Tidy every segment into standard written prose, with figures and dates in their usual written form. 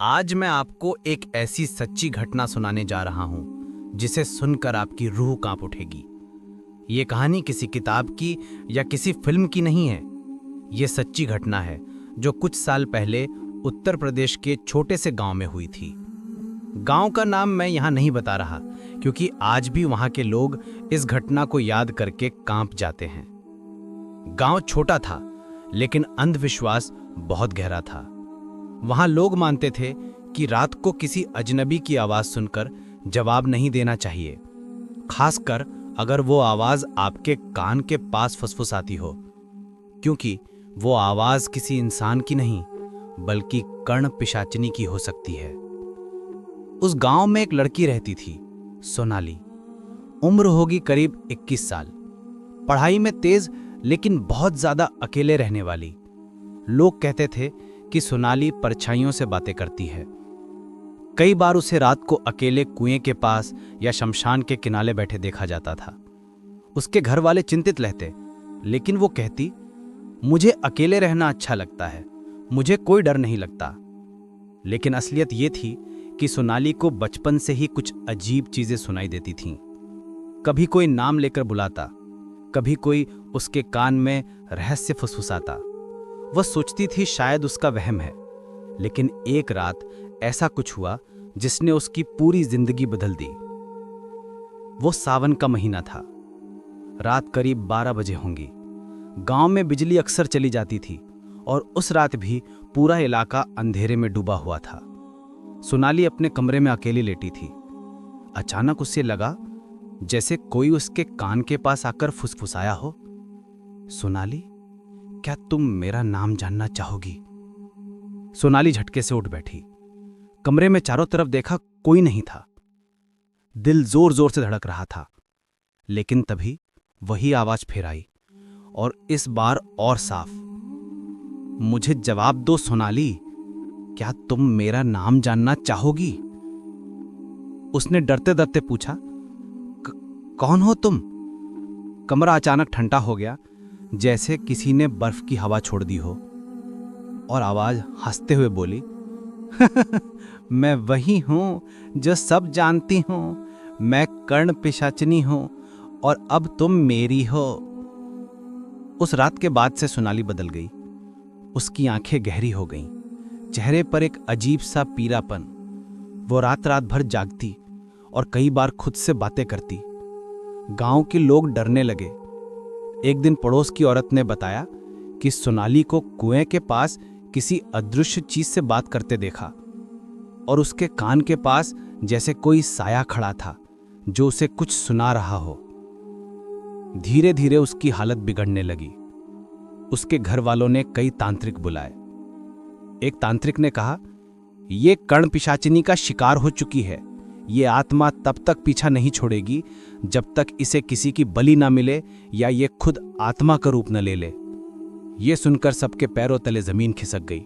आज मैं आपको एक ऐसी सच्ची घटना सुनाने जा रहा हूं जिसे सुनकर आपकी रूह कांप उठेगी। ये कहानी किसी किताब की या किसी फिल्म की नहीं है। ये सच्ची घटना है जो कुछ साल पहले उत्तर प्रदेश के छोटे से गांव में हुई थी। गांव का नाम मैं यहां नहीं बता रहा क्योंकि आज भी वहां के लोग इस घटना को याद करके कांप जाते हैं। गांव छोटा था लेकिन अंधविश्वास बहुत गहरा था। वहां लोग मानते थे कि रात को किसी अजनबी की आवाज सुनकर जवाब नहीं देना चाहिए, खासकर अगर वो आवाज आपके कान के पास फुसफुसाती हो, क्योंकि वो आवाज किसी इंसान की नहीं बल्कि कर्ण पिशाचिनी की हो सकती है। उस गांव में एक लड़की रहती थी, सोनाली। उम्र होगी करीब 21 साल। पढ़ाई में तेज लेकिन बहुत ज्यादा अकेले रहने वाली। लोग कहते थे कि सोनाली परछाइयों से बातें करती है। कई बार उसे रात को अकेले कुएं के पास या शमशान के किनारे बैठे देखा जाता था। उसके घर वाले चिंतित रहते, लेकिन वो कहती, मुझे अकेले रहना अच्छा लगता है, मुझे कोई डर नहीं लगता। लेकिन असलियत ये थी कि सोनाली को बचपन से ही कुछ अजीब चीजें सुनाई देती थीं। कभी कोई नाम लेकर बुलाता, कभी कोई उसके कान में रहस्य फुसफुसाता। वह सोचती थी शायद उसका वहम है, लेकिन एक रात ऐसा कुछ हुआ जिसने उसकी पूरी जिंदगी बदल दी। वो सावन का महीना था। रात करीब 12 बजे होंगी। गांव में बिजली अक्सर चली जाती थी और उस रात भी पूरा इलाका अंधेरे में डूबा हुआ था। सोनाली अपने कमरे में अकेली लेटी थी। अचानक उसे लगा जैसे कोई उसके कान के पास आकर फुसफुसाया हो, सोनाली, क्या तुम मेरा नाम जानना चाहोगी? सोनाली झटके से उठ बैठी। कमरे में चारों तरफ देखा, कोई नहीं था। दिल जोर जोर से धड़क रहा था, लेकिन तभी वही आवाज फिर आई, और इस बार और साफ। मुझे जवाब दो सोनाली, क्या तुम मेरा नाम जानना चाहोगी? उसने डरते डरते पूछा। कौन हो तुम? कमरा अचानक ठंडा हो गया, जैसे किसी ने बर्फ की हवा छोड़ दी हो, और आवाज हंसते हुए बोली, मैं वही हूं जो सब जानती हूं। मैं कर्ण पिशाचिनी हूं और अब तुम मेरी हो। उस रात के बाद से सोनाली बदल गई। उसकी आंखें गहरी हो गईं, चेहरे पर एक अजीब सा पीलापन। वो रात रात भर जागती और कई बार खुद से बातें करती। गांव के लोग डरने लगे। एक दिन पड़ोस की औरत ने बताया कि सोनाली को कुएं के पास किसी अदृश्य चीज से बात करते देखा, और उसके कान के पास जैसे कोई साया खड़ा था जो उसे कुछ सुना रहा हो। धीरे धीरे उसकी हालत बिगड़ने लगी। उसके घर वालों ने कई तांत्रिक बुलाए। एक तांत्रिक ने कहा, यह कर्ण पिशाचिनी का शिकार हो चुकी है। ये आत्मा तब तक पीछा नहीं छोड़ेगी जब तक इसे किसी की बलि ना मिले या ये खुद आत्मा का रूप न ले ले। ये सुनकर सबके पैरों तले जमीन खिसक गई।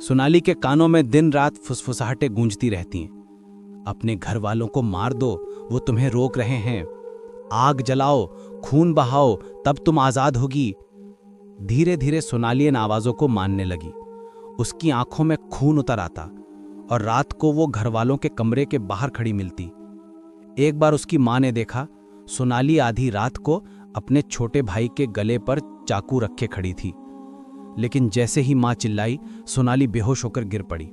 सोनाली के कानों में दिन रात फुसफुसाहटें गूंजती रहती हैं। अपने घर वालों को मार दो, वो तुम्हें रोक रहे हैं। आग जलाओ, खून बहाओ, तब तुम आजाद होगी। धीरे धीरे सोनाली इन आवाजों को मानने लगी। उसकी आंखों में खून उतर आता और रात को वो घर वालों के कमरे के बाहर खड़ी मिलती। एक बार उसकी मां ने देखा, सोनाली आधी रात को अपने छोटे भाई के गले पर चाकू रखे खड़ी थी, लेकिन जैसे ही मां चिल्लाई, सोनाली बेहोश होकर गिर पड़ी।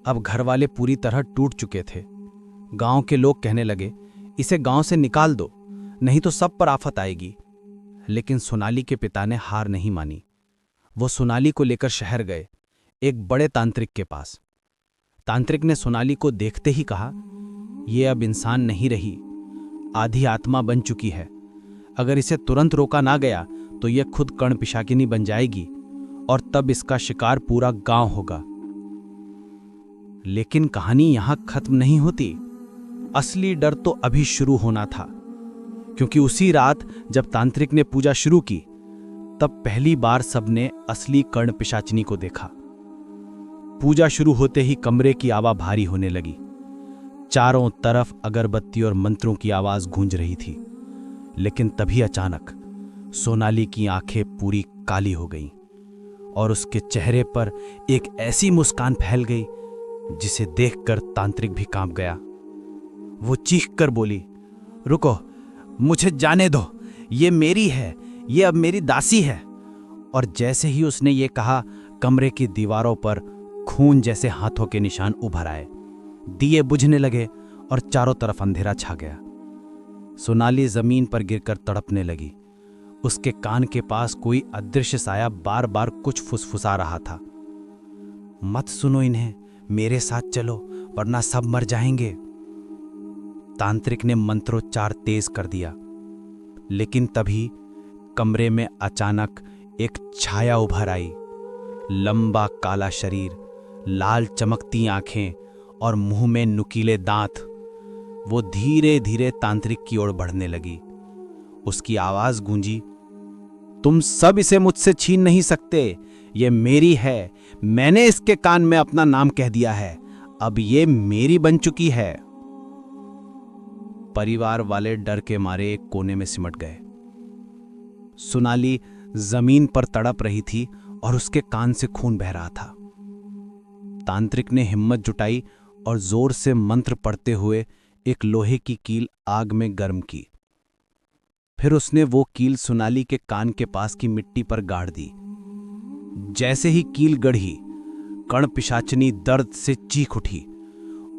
अब घर वाले पूरी तरह टूट चुके थे। गांव के लोग कहने लगे, इसे गांव से निकाल दो, नहीं तो सब पर आफत आएगी। लेकिन सोनाली के पिता ने हार नहीं मानी। वो सोनाली को लेकर शहर गए, एक बड़े तांत्रिक के पास। तांत्रिक ने सोनाली को देखते ही कहा, यह अब इंसान नहीं रही, आधी आत्मा बन चुकी है। अगर इसे तुरंत रोका ना गया तो यह खुद कर्ण पिशाचिनी बन जाएगी और तब इसका शिकार पूरा गांव होगा। लेकिन कहानी यहां खत्म नहीं होती। असली डर तो अभी शुरू होना था, क्योंकि उसी रात जब तांत्रिक ने पूजा शुरू की, तब पहली बार सबने असली कर्ण पिशाचिनी को देखा। पूजा शुरू होते ही कमरे की आवा भारी होने लगी। चारों तरफ अगरबत्ती और मंत्रों की आवाज गूंज रही थी। लेकिन तभी अचानक सोनाली की आंखें पूरी काली हो गईं और उसके चेहरे पर एक ऐसी मुस्कान फैल गई जिसे देखकर तांत्रिक भी कांप गया। वो चीखकर बोली, रुको, मुझे जाने दो, ये मेरी है, ये अब मेरी दासी है। और जैसे ही उसने ये कहा, कमरे की दीवारों पर खून जैसे हाथों के निशान उभर आए, दिए बुझने लगे और चारों तरफ अंधेरा छा गया। सोनाली जमीन पर गिरकर तड़पने लगी। उसके कान के पास कोई अदृश्य साया बार बार कुछ फुसफुसा रहा था। मत सुनो इन्हें, मेरे साथ चलो वरना सब मर जाएंगे। तांत्रिक ने मंत्रोच्चार तेज कर दिया, लेकिन तभी कमरे में अचानक एक छाया उभर आई। लंबा काला शरीर, लाल चमकती आंखें और मुंह में नुकीले दांत। वो धीरे धीरे तांत्रिक की ओर बढ़ने लगी। उसकी आवाज गूंजी, तुम सब इसे मुझसे छीन नहीं सकते, ये मेरी है। मैंने इसके कान में अपना नाम कह दिया है, अब ये मेरी बन चुकी है। परिवार वाले डर के मारे एक कोने में सिमट गए। सोनाली जमीन पर तड़प रही थी और उसके कान से खून बह रहा था। तांत्रिक ने हिम्मत जुटाई और जोर से मंत्र पढ़ते हुए एक लोहे की कील आग में गर्म की। फिर उसने वो कील सोनाली के कान के पास की मिट्टी पर गाड़ दी। जैसे ही कील गढ़ी, कण पिशाचनी दर्द से चीख उठी।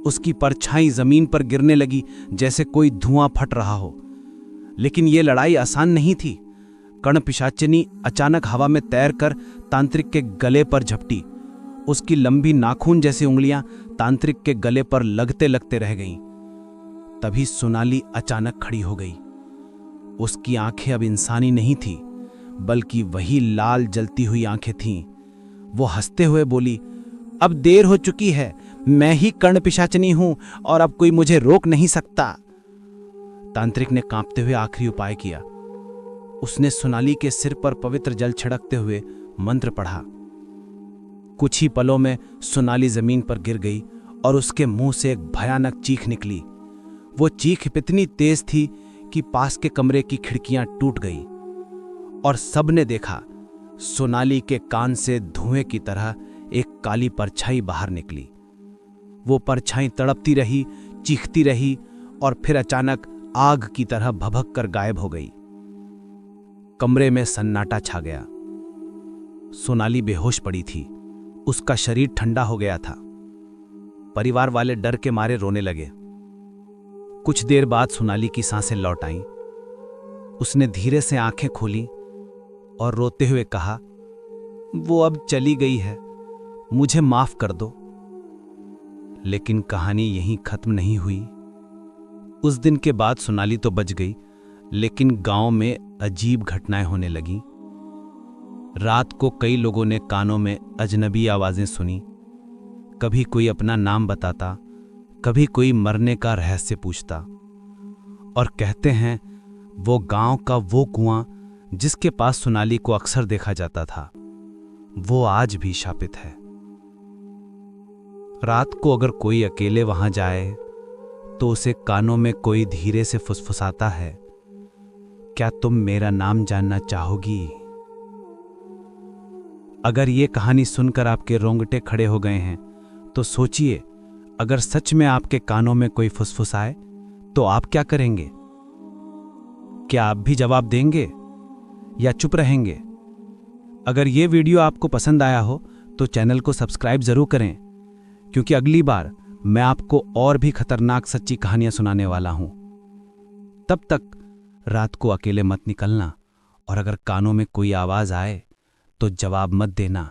उसकी परछाई जमीन पर गिरने लगी जैसे कोई धुआं फट रहा हो। लेकिन यह लड़ाई आसान नहीं थी। कण पिशाचिनी अचानक हवा में तैरकर तांत्रिक के गले पर झपटी। उसकी लंबी नाखून जैसी उंगलियां तांत्रिक के गले पर लगते लगते रह गईं। तभी सोनाली अचानक खड़ी हो गई। उसकी आंखें अब इंसानी नहीं थी, बल्कि वही लाल जलती हुई आंखें थीं। वो हंसते हुए बोली, अब देर हो चुकी है, मैं ही कर्ण पिशाचनी हूं और अब कोई मुझे रोक नहीं सकता। तांत्रिक ने कांपते हुए आखिरी उपाय किया। उसने सोनाली के सिर पर पवित्र जल छिड़कते हुए मंत्र पढ़ा। कुछ ही पलों में सोनाली जमीन पर गिर गई और उसके मुंह से एक भयानक चीख निकली। वो चीख इतनी तेज थी कि पास के कमरे की खिड़कियां टूट गई और सबने देखा सोनाली के कान से धुएं की तरह एक काली परछाई बाहर निकली। वो परछाई तड़पती रही, चीखती रही और फिर अचानक आग की तरह भभक कर गायब हो गई। कमरे में सन्नाटा छा गया। सोनाली बेहोश पड़ी थी। उसका शरीर ठंडा हो गया था। परिवार वाले डर के मारे रोने लगे। कुछ देर बाद सोनाली की सांसें लौट आईं। उसने धीरे से आंखें खोली और रोते हुए कहा, वो अब चली गई है, मुझे माफ कर दो। लेकिन कहानी यहीं खत्म नहीं हुई। उस दिन के बाद सोनाली तो बच गई, लेकिन गांव में अजीब घटनाएं होने लगीं। रात को कई लोगों ने कानों में अजनबी आवाजें सुनी। कभी कोई अपना नाम बताता, कभी कोई मरने का रहस्य पूछता। और कहते हैं वो गांव का वो कुआं जिसके पास सोनाली को अक्सर देखा जाता था, वो आज भी शापित है। रात को अगर कोई अकेले वहां जाए तो उसे कानों में कोई धीरे से फुसफुसाता है, क्या तुम मेरा नाम जानना चाहोगी? अगर ये कहानी सुनकर आपके रोंगटे खड़े हो गए हैं तो सोचिए, अगर सच में आपके कानों में कोई फुसफुसाए तो आप क्या करेंगे? क्या आप भी जवाब देंगे या चुप रहेंगे? अगर ये वीडियो आपको पसंद आया हो तो चैनल को सब्सक्राइब जरूर करें, क्योंकि अगली बार मैं आपको और भी खतरनाक सच्ची कहानियां सुनाने वाला हूं। तब तक रात को अकेले मत निकलना और अगर कानों में कोई आवाज आए तो जवाब मत देना,